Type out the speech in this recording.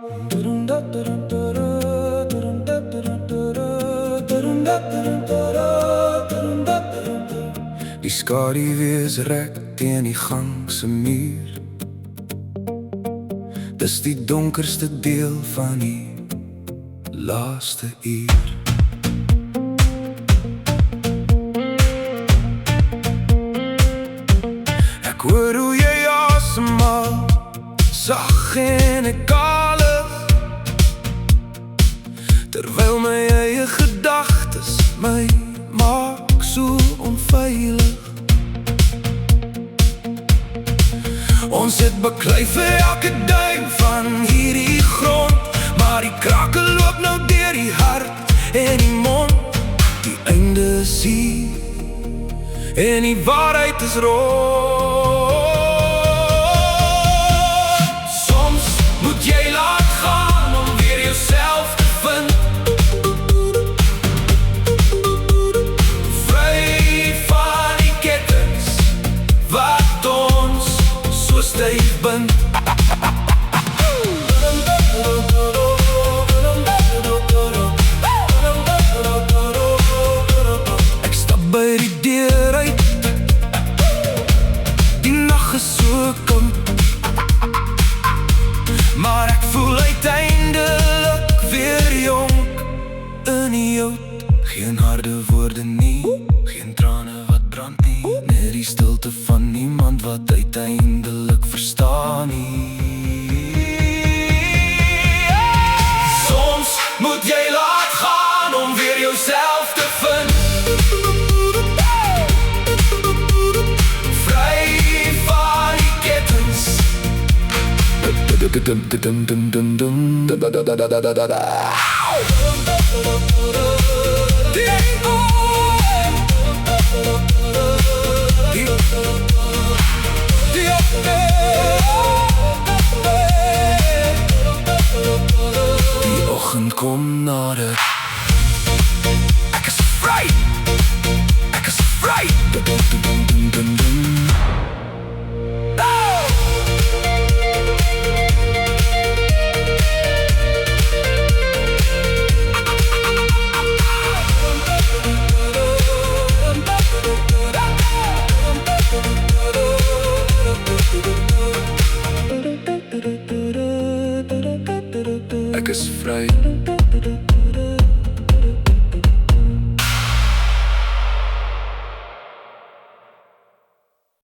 Die skaduwees rek teen die gang se muur. Dis die donkerste deel van die laaste uur. Ek hoor hoe jy asemhaal, sag en ek kalig, terwyl my eie gedagtes my maak so onveilig. Ons het beklei vir elke duim van hierdie grond, maar die krake loop nou deur die hart en die mond. Die einde is hier en die waarheid is rond. Soms moet jy laat gaan om weer jouself te vind, vry van die kettings wat ons so styf bind. Ek stap by die deur uit, die nag is so koud, maar ek voel uiteindelik weer jonk in die oud. Geen harde woorde nie, geen trane wat brand nie, net die stilte van niemand wat uiteindelik verstaan nie. Soms moet jy laat gaan om weer jouself te vind, vry van die kettings. Die